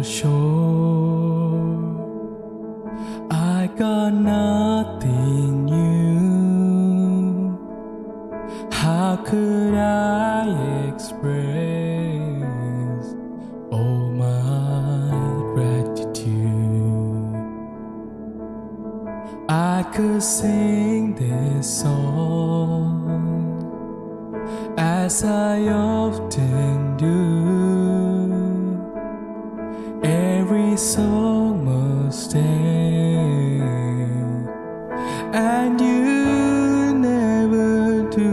sure I got nothing new. How could I express all my gratitude? I could sing this song as I often do. Every song must end, and you never do.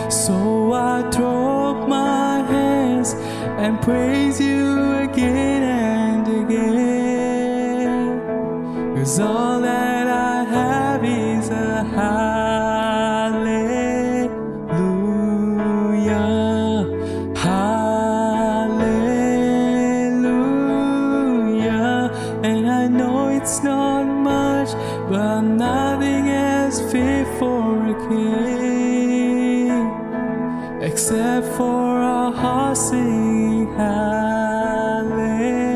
So I throw up my hands and praise you again and again, 'cause all that I have is a hallelujah, hallelujah. And I know it's not much, but nothing is fit for a king except for our hearts singing hallelujah.